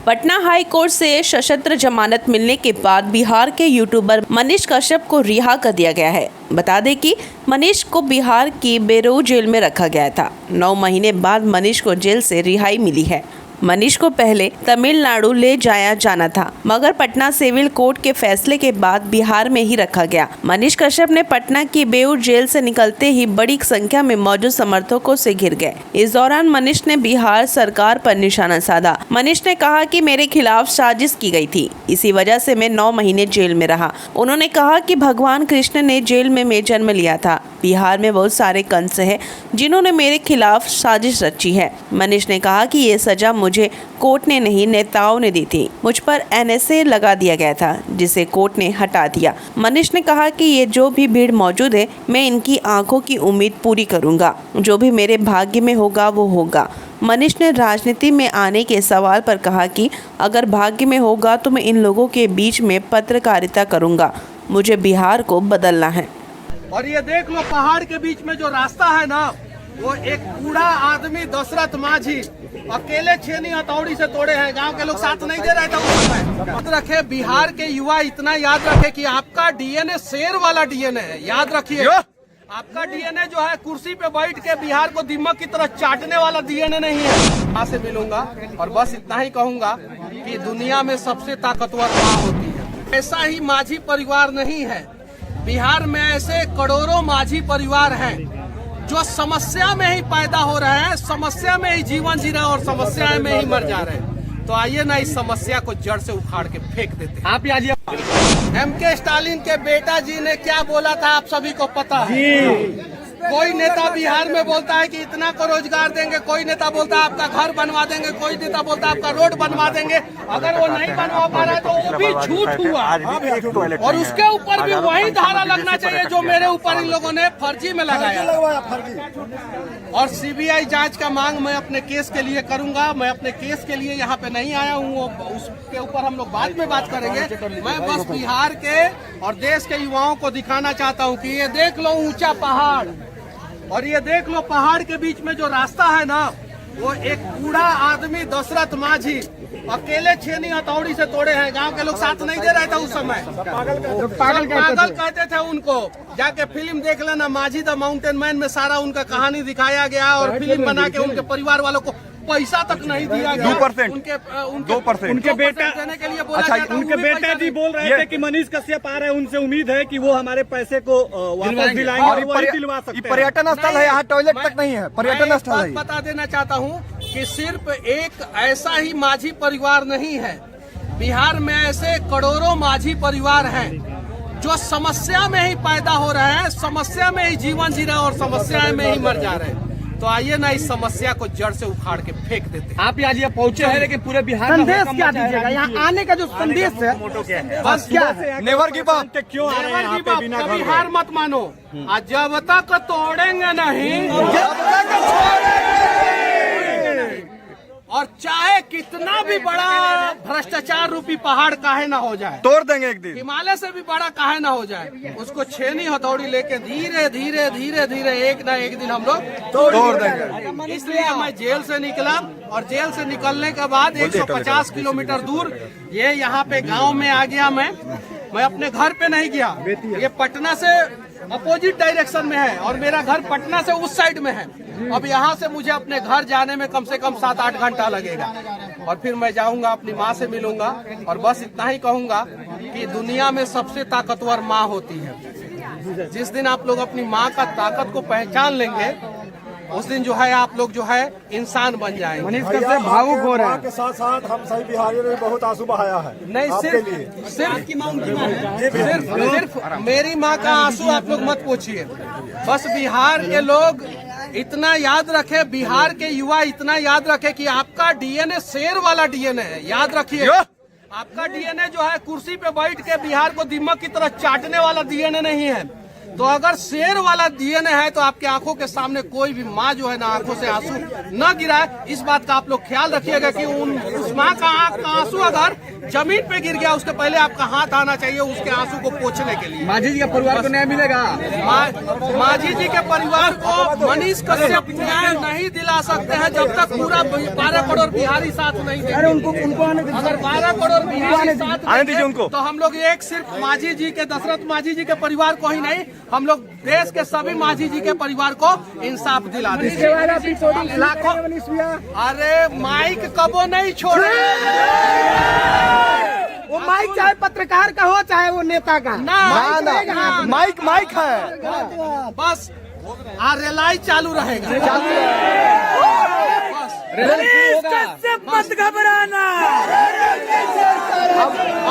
Patna high court से सशस्त्र जमानत मिलने के बाद बिहार के यूट्यूबर मनीष कश्यप को रिहा कर दिया गया है। बता दें कि मनीष को बिहार की बेरोज जेल में रखा गया था। 9 महीने बाद मनीष को जेल से रिहाई मिली है। मनीष को पहले तमिलनाडु ले जाया जाना था, मगर पटना सिविल कोर्ट के फैसले के बाद बिहार में ही रखा गया। मनीष कश्यप ने पटना की बेऊर जेल से निकलते ही बड़ी संख्या में मौजूद समर्थकों से घिर गए। इस दौरान मनीष ने बिहार सरकार पर निशाना साधा। मनीष ने कहा कि मेरे खिलाफ साजिश की गई थी, इसी वजह से मैं 9 महीने जेल में रहा। उन्होंने कहा कि भगवान कृष्ण ने जेल में जन्म लिया था। बिहार में बहुत सारे कंस हैं जिन्होंने मेरे खिलाफ साजिश रची है। मनीष ने कहा कि ये सजा मुझे कोर्ट ने नहीं, नेताओं ने दी थी। मुझ पर NSA लगा दिया गया था, जिसे कोर्ट ने हटा दिया। मनीष ने कहा कि ये जो भी भीड़ मौजूद है, मैं इनकी आंखों की उम्मीद पूरी करूंगा। जो भी मेरे भाग्य में होगा वो होगा। मनीष ने राजनीति में आने के सवाल पर कहा कि अगर भाग्य में होगा तो मैं इन लोगों के बीच में पत्रकारिता करूंगा। मुझे बिहार को बदलना है। और ये देख लो, पहाड़ के बीच में जो रास्ता है ना, वो एक बूढ़ा आदमी दशरथ मांझी अकेले छेनी हथौड़ी से तोड़े हैं। गांव के लोग साथ नहीं दे रहे थे। याद रखे, बिहार के युवा इतना याद रखे कि आपका DNA शेर वाला DNA है। याद रखिए, आपका DNA जो है कुर्सी पे बैठ के बिहार को दीमक की तरह चाटने वाला DNA नहीं है। माँ से मिलूंगा और बस इतना ही कहूंगा कि दुनिया में सबसे ताकतवर माँ होती है। ऐसा ही माझी परिवार नहीं है, बिहार में ऐसे करोड़ों माझी परिवार हैं जो समस्या में ही पैदा हो रहे हैं, समस्या में ही जीवन जी रहे हैं और समस्या में ही मर जा रहे हैं। तो आइए ना, इस समस्या को जड़ से उखाड़ के फेंक देते हैं। आप आइए। MK स्टालिन के बेटा जी ने क्या बोला था आप सभी को पता है। कोई नेता बिहार में बोलता है कि इतना को रोजगार देंगे, कोई नेता बोलता है आपका घर बनवा देंगे, कोई नेता बोलता है आपका रोड बनवा देंगे। अगर वो नहीं बनवा पा रहा है तो वो भी झूठ हुआ, और उसके ऊपर भी वही धारा लगना चाहिए जो मेरे ऊपर इन लोगों ने फर्जी में लगाया। और CBI जांच का मांग मैं अपने केस के लिए करूंगा। मैं अपने केस के लिए यहाँ पे नहीं आया हूँ, उसके ऊपर हम लोग बाद में बात करेंगे। मैं बस बिहार के और देश के युवाओं को दिखाना चाहता हूँ कि ये देख लो ऊंचा पहाड़, और ये देख लो पहाड़ के बीच में जो रास्ता है ना, वो एक बूढ़ा आदमी दशरथ मांझी अकेले छेनी हथौड़ी से तोड़े हैं। गांव के लोग साथ नहीं दे रहे थे उस समय। पागल कहते थे उनको। जाके फिल्म देख लेना, मांझी द माउंटेन मैन में सारा उनका कहानी दिखाया गया, और फिल्म बना के उनके परिवार वालों को पैसा तक नहीं दिया गया। 2%। उनके बेटा देने के लिए बोला। अच्छा, उनके बेटा जी बोल रहे थे कि मनीष कश्यप आ रहे हैं, उनसे उम्मीद है कि वो हमारे पैसे को वापस दिलाएंगे और वही दिलवा सकते हैं। पर्यटन स्थल है, यहाँ टॉयलेट तक नहीं है। पर्यटन स्थल है। बता देना चाहता हूँ कि सिर्फ एक ऐसा ही माझी परिवार नहीं है, बिहार में ऐसे करोड़ों माझी परिवार हैं जो समस्या में ही पैदा हो रहे हैं, समस्या में ही जीवन जी रहे हैं और समस्या में ही मर जा रहे हैं। तो आइए ना, इस समस्या को जड़ से उखाड़ के फेंक देते हैं। आप आज ये पहुंचे हैं, लेकिन पूरे बिहार में संदेश क्या दीजिएगा? यहाँ आने का जो संदेश है, बस क्या है? Never give up. क्यों आ रहे हैं यहाँ पे बिना घर कभी हार मत मानो। आज जब तक तोड़ेंगे नहीं, और चाहे कितना भी बड़ा भ्रष्टाचार रूपी पहाड़ काहे ना हो जाए, तोड़ देंगे एक दिन। हिमालय से भी बड़ा काहे ना हो जाए, उसको छेनी हथौड़ी लेके धीरे धीरे धीरे धीरे एक ना एक दिन हम लोग तोड़ देंगे। इसलिए मैं जेल से निकला, और जेल से निकलने के बाद 150 किलोमीटर दूर ये यहाँ पे गांव में आ गया। मैं अपने घर पे नहीं गया। ये पटना से अपोजिट डायरेक्शन में है और मेरा घर पटना से उस साइड में है। अब यहाँ से मुझे अपने घर जाने में कम से कम 7-8 घंटा लगेगा, और फिर मैं जाऊंगा, अपनी माँ से मिलूंगा, और बस इतना ही कहूंगा कि दुनिया में सबसे ताकतवर माँ होती है। जिस दिन आप लोग अपनी माँ का ताकत को पहचान लेंगे, उस दिन जो है आप लोग जो है इंसान बन जाएंगे। मनीष कश्यप भावुक हो रहे हैं। के साथ साथ हम सभी बिहारियों ने बहुत आंसू बहाया है। नहीं, सिर्फ मेरी माँ का आंसू आप लोग मत पूछिए। बस बिहार के लोग इतना याद रखे, बिहार के युवा इतना याद रखे कि आपका DNA शेर वाला DNA है। याद रखिए, आपका DNA जो है कुर्सी पे बैठ के बिहार को दीमक की तरह चाटने वाला DNA नहीं है। तो अगर शेर वाला DNA है तो आपके आंखों के सामने कोई भी माँ जो है ना, आंखों से आंसू न गिराए। इस बात का आप लोग ख्याल रखिएगा कि उस माँ का आंसू अगर जमीन पे गिर गया उसके पहले आपका हाथ आना चाहिए उसके आंसू को पोंछने के लिए। माझी जी के परिवार को न्याय मिलेगा? माझी जी के परिवार को मनीष कश्यप न्याय नहीं दिला सकते हैं जब तक पूरा 12 करोड़ बिहारी साथ नहीं देंगे। उनको आने दीजिए। अगर 12 करोड़ बिहारी साथ आने दीजिए उनको। तो हम लोग एक सिर्फ माझी जी के, दशरथ माझी जी के परिवार को ही नहीं, हम लोग देश के सभी माझी जी के परिवार को इंसाफ दिला देंगे। लाखों, अरे माइक कबो नहीं छोड़े। वो माइक चाहे पत्रकार का हो चाहे वो नेता का, माइक है। बस रेलाई चालू रहेगा। मत घबराना।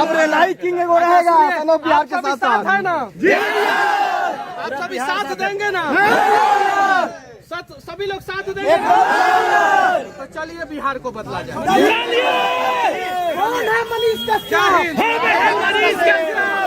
अब रेलाई किंग वो रहेगा बिहार के साथ साथ है ना? आप सभी साथ देंगे ना? सभी लोग साथ देंगे तो चलिए बिहार को बदला जाए। कौन है मनीष कश्यप? जय हिंद।